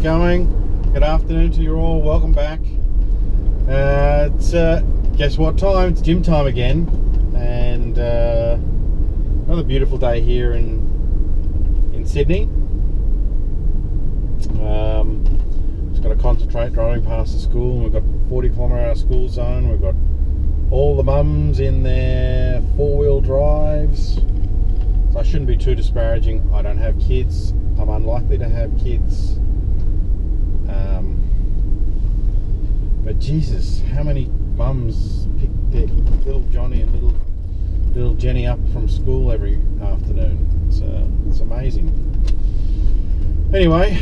it going? Good afternoon to you all. Welcome back. It's guess what time? It's gym time again, and another beautiful day here in Sydney. Just got to concentrate driving past the school. We've got 40-kilometre-hour school zone. We've got all the mums in their four-wheel drives. So I shouldn't be too disparaging. I don't have kids. I'm unlikely to have kids. But Jesus, how many mums pick their little Johnny and little Jenny up from school every afternoon? It's amazing. Anyway,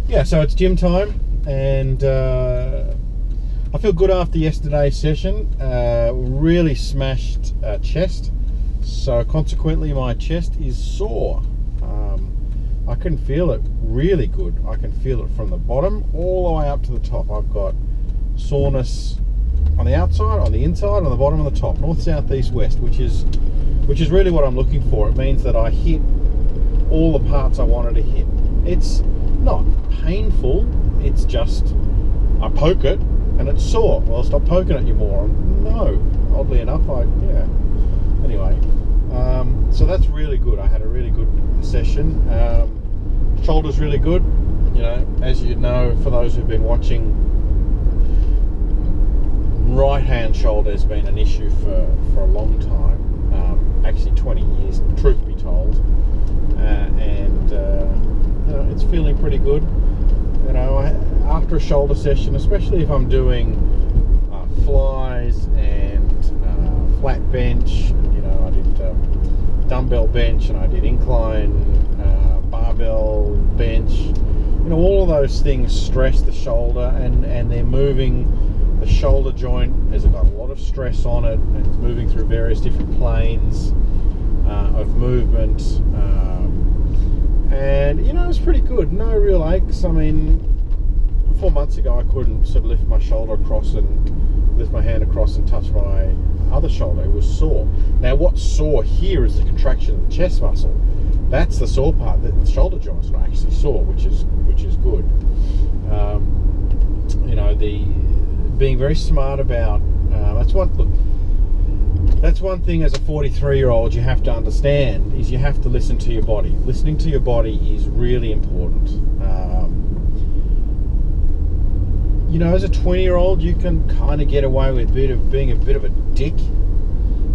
yeah, so it's gym time, and I feel good after yesterday's session. Really smashed chest, so consequently my chest is sore. I can feel it really good. I can feel it from the bottom all the way up to the top. I've got soreness on the outside, on the inside, on the bottom, and the top, north, south, east, west, which is really what I'm looking for. It means that I hit all the parts I wanted to hit. It's not painful, it's just I poke it and it's sore. Well, stop poking at you, moron. No, oddly enough, anyway, so that's really good. I had a really good session. Shoulder's really good. You know, as you know, for those who've been watching, right hand shoulder has been an issue for a long time, actually 20 years, truth be told, and you know, it's feeling pretty good. You know, after a shoulder session, especially if I'm doing flies and flat bench, you know, I did dumbbell bench and I did incline barbell bench, you know, all of those things stress the shoulder, and they're moving the shoulder joint has got a lot of stress on it, and it's moving through various different planes of movement, and you know, it's pretty good. No real aches. I mean, 4 months ago I couldn't sort of lift my shoulder across and lift my hand across and touch my other shoulder. It was sore. Now what's sore here is the contraction of the chest muscle. That's the sore part. The shoulder joint's not actually sore, which is good. You know, the being very smart about that's one thing as a 43-year-old you have to understand, is you have to listen to your body. Listening to your body is really important. You know, as a 20-year-old you can kind of get away with being a bit of a dick.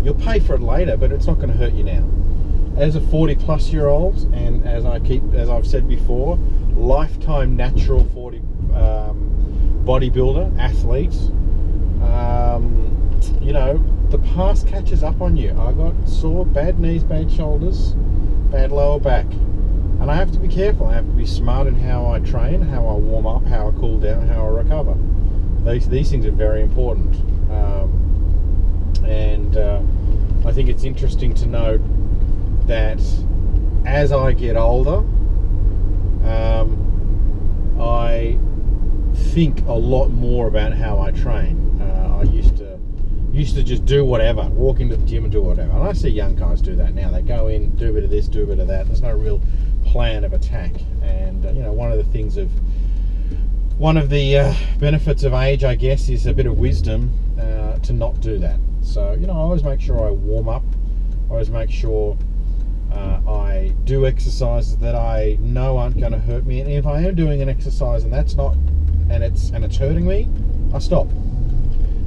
You'll pay for it later, but it's not going to hurt you now. As a 40-plus-year-old, and as I've said before, lifetime natural 40 bodybuilder, athlete, you know, the past catches up on you. I got sore, bad knees, bad shoulders, bad lower back, and I have to be careful. I have to be smart in how I train, how I warm up, how I cool down, how I recover. These things are very important, and I think it's interesting to note that as I get older, I think a lot more about how I train. I used to just do whatever, walk into the gym and do whatever. And I see young guys do that now. They go in, do a bit of this, do a bit of that. There's no real plan of attack. And you know, one of the benefits of age, I guess, is a bit of wisdom to not do that. So, you know, I always make sure I warm up. I always make sure I do exercises that I know aren't going to hurt me, and if I am doing an exercise and that's not, and it's hurting me, I stop.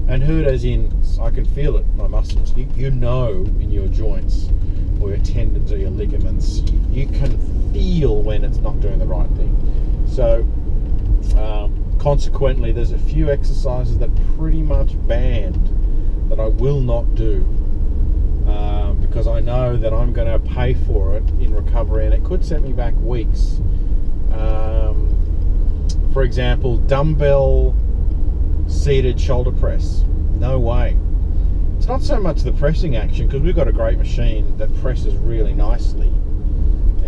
And hurt as in, I can feel it, my muscles. You know, in your joints or your tendons or your ligaments, you can feel when it's not doing the right thing. So consequently, there's a few exercises that are pretty much banned that I will not do, because I know that I'm going to pay for it in recovery, and it could set me back weeks. For example, dumbbell seated shoulder press. No way. It's not so much the pressing action, because we've got a great machine that presses really nicely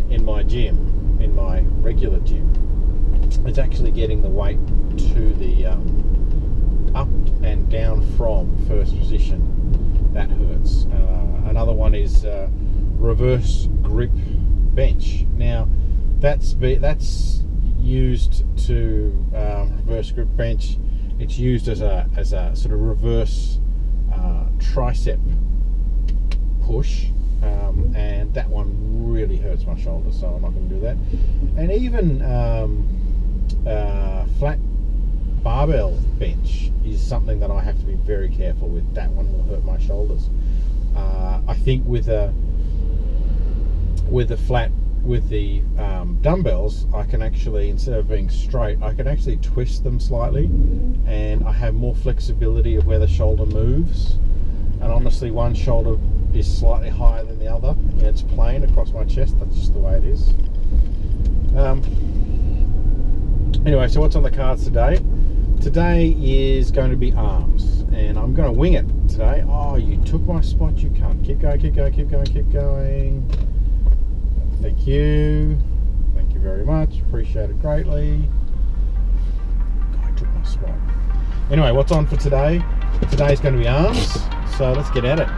in my gym, in my regular gym. It's actually getting the weight to the up and down from first position. That hurts. Another one is reverse grip bench. Now, That's used to reverse grip bench. It's used as a sort of reverse tricep push, and that one really hurts my shoulder, so I'm not going to do that. And even flat barbell bench is something that I have to be very careful with. That one will hurt my shoulders. I think with the dumbbells, I can actually, instead of being straight, I can actually twist them slightly, and I have more flexibility of where the shoulder moves. And honestly, one shoulder is slightly higher than the other, and it's plain across my chest. That's just the way it is. Anyway, so what's on the cards today? Today is going to be arms, and I'm going to wing it today. Oh, you took my spot, you can't. Keep going, keep going, keep going, keep going. Thank you. Thank you very much. Appreciate it greatly. I took my spot. Anyway, what's on for today? Today's going to be arms, so let's get at it.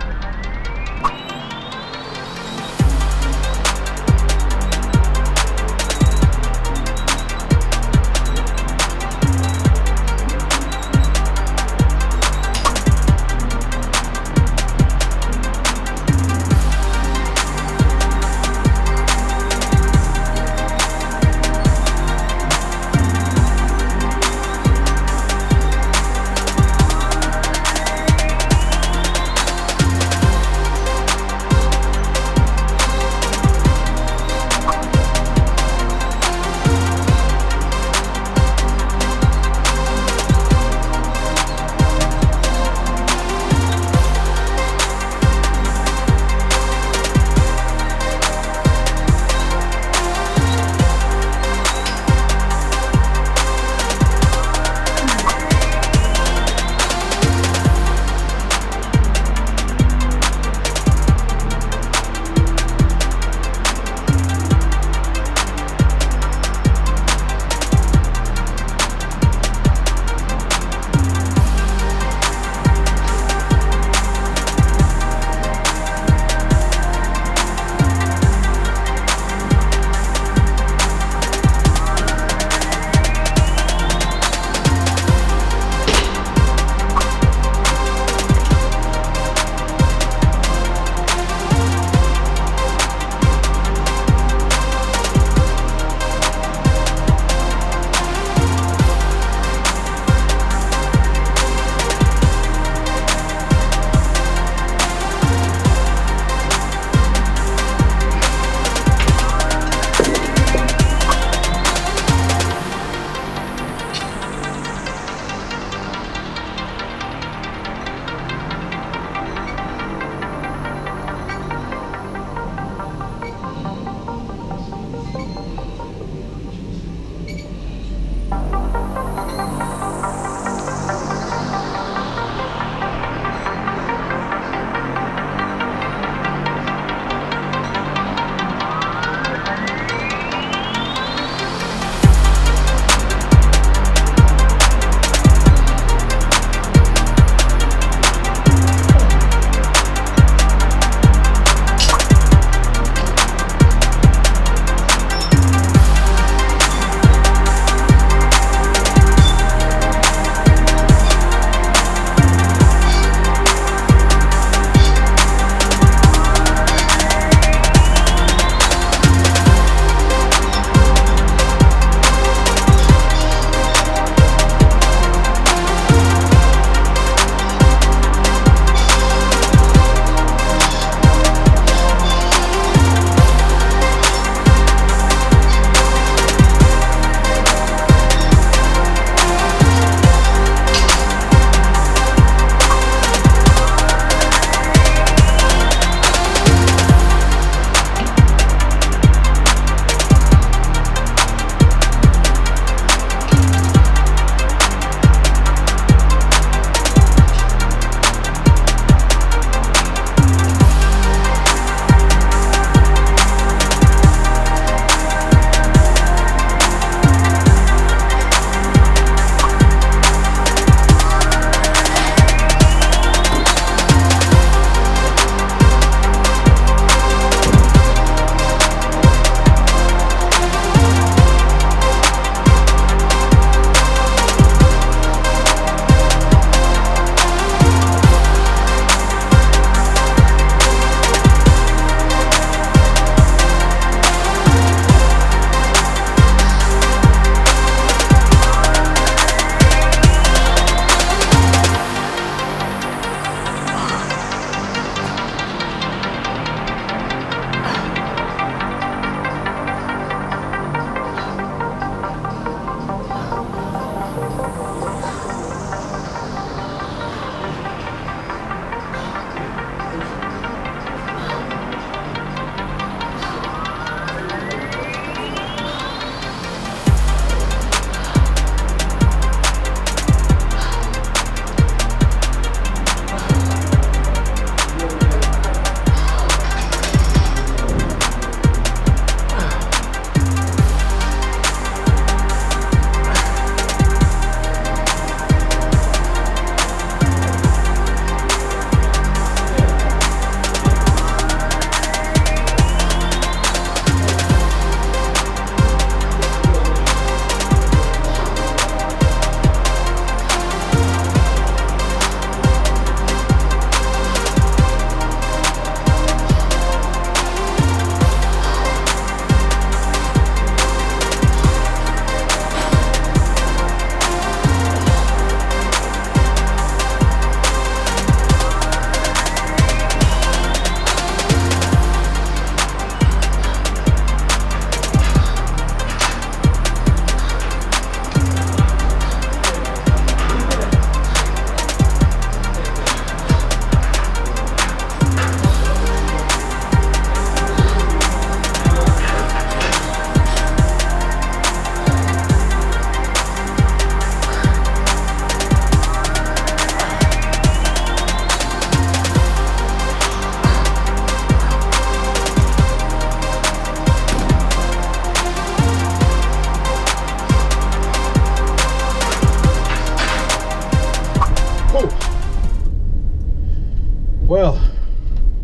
Well,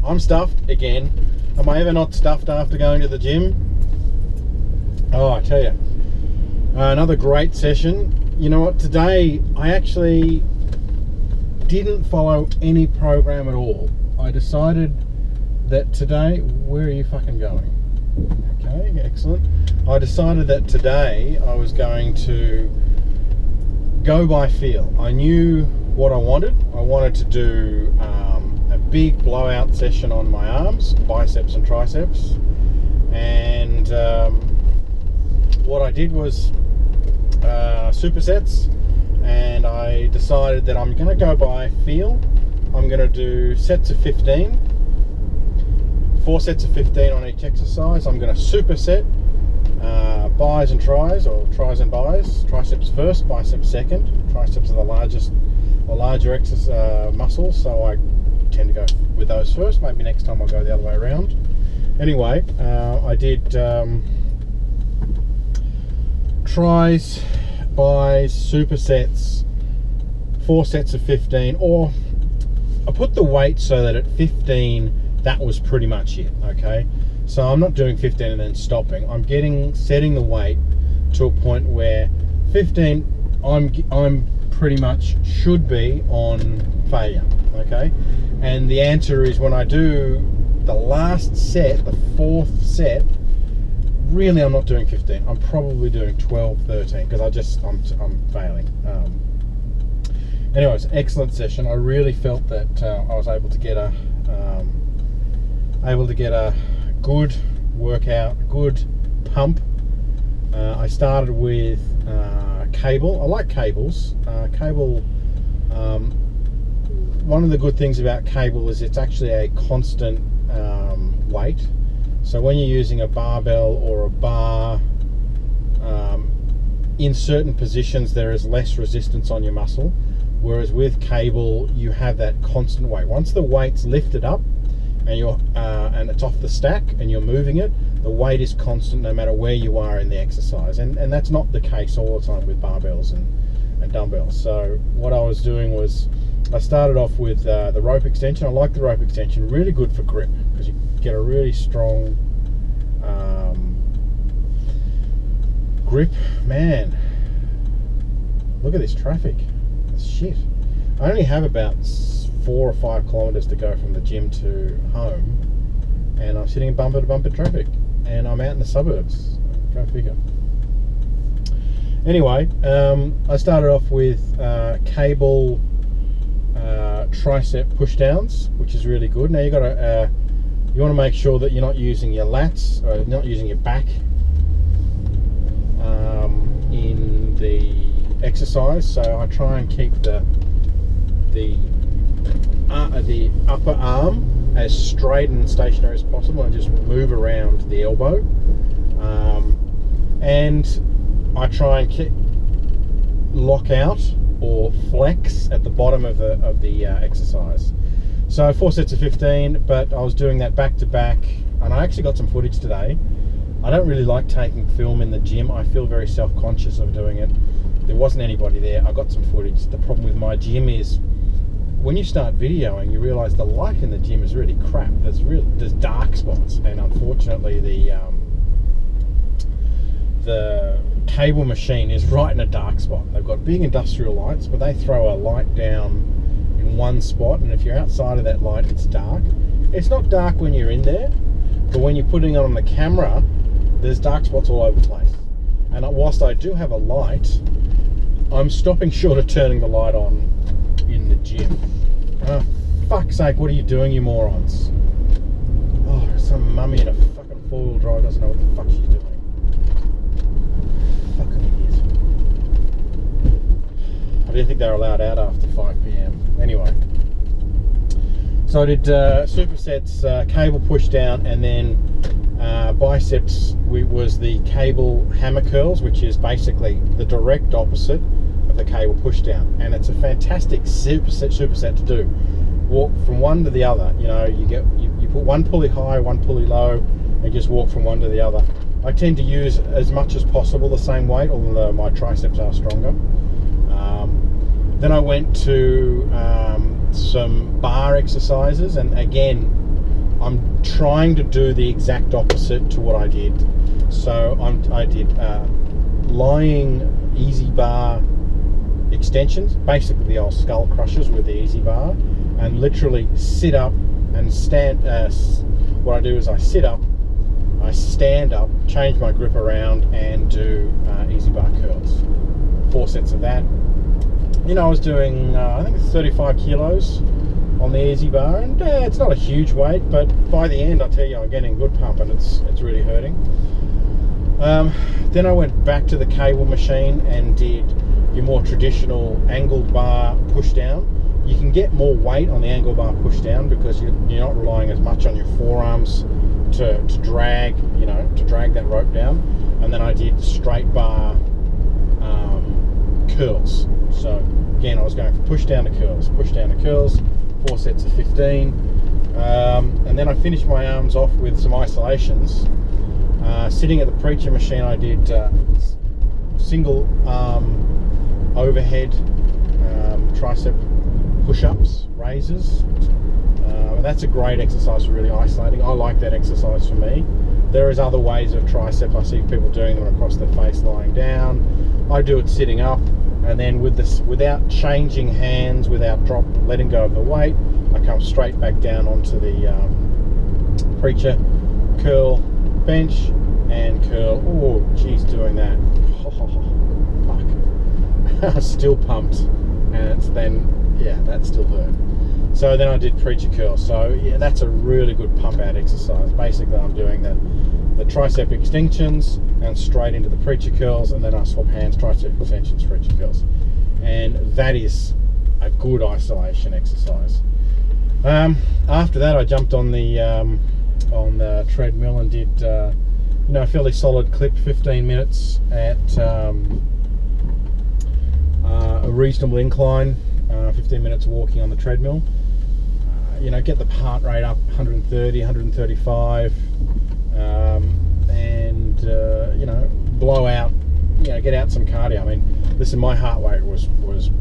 I'm stuffed again. Am I ever not stuffed after going to the gym? Oh, I tell you, another great session. You know what, today I actually didn't follow any program at all. I decided that today, where are you fucking going? Okay, excellent. I decided that today I was going to go by feel. I knew what I wanted. I wanted to do a big blowout session on my arms, biceps and triceps, and what I did was supersets, and I decided that I'm going to go by feel. I'm going to do sets of 15, 4 sets of 15 on each exercise. I'm going to superset bis and tris, or tris and bis. Triceps first, biceps second. Triceps are the largest or larger muscles, so I tend to go with those first. Maybe next time I'll go the other way around. Anyway, I did tris, bis, supersets, 4 sets of 15, or I put the weight so that at 15 that was pretty much it. Okay, so I'm not doing 15 and then stopping. I'm setting the weight to a point where 15 I'm pretty much should be on failure. Okay, and the answer is when I do the last set, the 4th set, really I'm not doing 15. I'm probably doing 12, 13 because I'm failing. Anyways, excellent session. I really felt that I was able to get a good workout, good pump. I started with cable. I like cables. Cable. One of the good things about cable is it's actually a constant weight. So when you're using a barbell or a bar, in certain positions there is less resistance on your muscle, whereas with cable you have that constant weight. Once the weight's lifted up and it's off the stack and you're moving it, the weight is constant no matter where you are in the exercise, and that's not the case all the time with barbells and dumbbells. So what I was doing was I started off with the rope extension. I like the rope extension, really good for grip because you get a really strong grip. Man, look at this traffic. That's shit. I only have about 4 or 5 kilometers to go from the gym to home, and I'm sitting in bumper to bumper traffic, and I'm out in the suburbs. Go figure. Anyway, I started off with cable tricep push downs, which is really good. Now you want to make sure that you're not using your lats or not using your back in the exercise. So I try and keep the upper arm as straight and stationary as possible, and just move around the elbow. And I try and lock out or flex at the bottom of the exercise. So 4 sets of 15, but I was doing that back to back, and I actually got some footage today. I don't really like taking film in the gym. I feel very self-conscious of doing it. There wasn't anybody there. I got some footage. The problem with my gym is when you start videoing, you realize the light in the gym is really crap. There's dark spots, and unfortunately the cable machine is right in a dark spot. They've got big industrial lights, but they throw a light down in one spot, and if you're outside of that light, it's dark. It's not dark when you're in there, but when you're putting it on the camera, there's dark spots all over the place. And whilst I do have a light, I'm stopping short of turning the light on in the gym. Oh, fuck's sake, what are you doing, you morons? Oh, some mummy in a fucking 4-wheel drive doesn't know what the fuck she's doing. Fucking idiot. I didn't think they were allowed out after 5 PM. Anyway, so I did supersets, cable push down, and then biceps was the cable hammer curls, which is basically the direct opposite of the cable push down, and it's a fantastic superset to do. Walk from one to the other. You know, you put one pulley high, one pulley low, and just walk from one to the other. I tend to use as much as possible the same weight, although my triceps are stronger. Then I went to some bar exercises, and again, I'm trying to do the exact opposite to what I did. So I did lying easy bar extensions, basically the old skull crushers with the easy bar, and literally sit up and stand. What I do is I sit up, I stand up, change my grip around, and do easy bar curls. 4 sets of that. You know, I was doing I think it's 35 kilos on the easy bar, and it's not a huge weight, but by the end I tell you I'm getting a good pump, and it's really hurting. Then I went back to the cable machine and did your more traditional angled bar push down. You can get more weight on the angled bar push down because you're not relying as much on your forearms to drag, you know, to drag that rope down. And then I did straight bar curls. So again, I was going from push down to curls, 4 sets of 15. And then I finished my arms off with some isolations. Sitting at the preacher machine, I did single arm overhead tricep push-ups, raises. And that's a great exercise for really isolating. I like that exercise for me. There is other ways of tricep. I see people doing them across their face lying down. I do it sitting up, and then with this, without changing hands, without letting go of the weight, I come straight back down onto the preacher, curl, bench, and curl. Oh, geez, doing that. Oh, fuck. Still pumped, and it's then, yeah, that still hurt. So then I did preacher curl. So yeah, that's a really good pump out exercise. Basically, I'm doing the tricep extensions and straight into the preacher curls, and then I swap hands, tricep extensions, preacher curls, and that is a good isolation exercise. After that, I jumped on the treadmill and did a fairly solid clip, 15 minutes at a reasonable incline, 15 minutes walking on the treadmill. Get the heart rate up 130, 135, and blow out, get out some cardio. I mean, listen, my heart rate was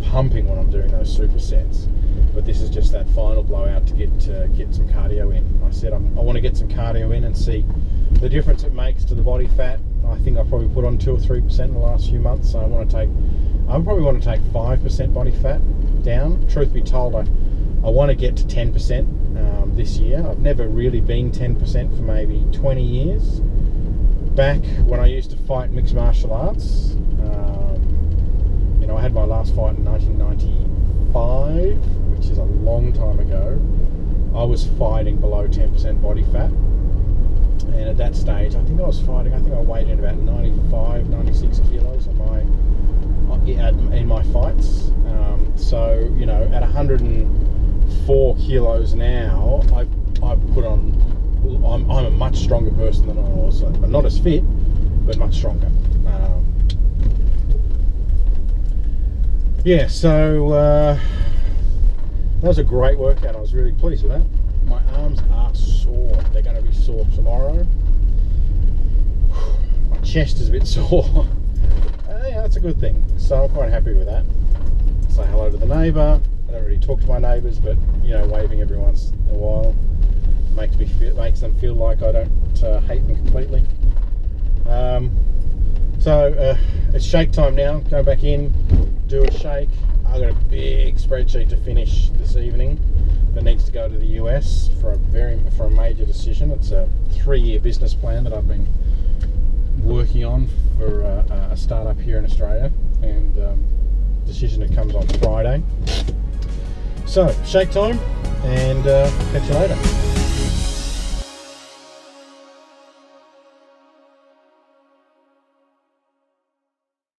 pumping when I'm doing those supersets, but this is just that final blowout to get some cardio in. I said I want to get some cardio in and see the difference it makes to the body fat. I think I probably put on 2 or 3% in the last few months, so I probably want to take 5% body fat down. Truth be told, I want to get to 10% this year. I've never really been 10% for maybe 20 years. Back when I used to fight mixed martial arts, I had my last fight in 1995, which is a long time ago. I was fighting below 10% body fat, and at that stage, I think I weighed in about 95, 96 kilos in my fights. So at 104 kilos now, I've put on. I'm a much stronger person than I was. I'm not as fit, but much stronger. So that was a great workout. I was really pleased with that. My arms are sore. They're going to be sore tomorrow. My chest is a bit sore. That's a good thing. So I'm quite happy with that. Say hello to the neighbour. I don't really talk to my neighbours, but waving every once in a while makes them feel like I don't hate them completely. So it's shake time now. Go back in, do a shake. I've got a big spreadsheet to finish this evening that needs to go to the US for a major decision. It's a 3-year business plan that I've been working on for a startup here in Australia, and decision that comes on Friday. So shake time, and catch you later.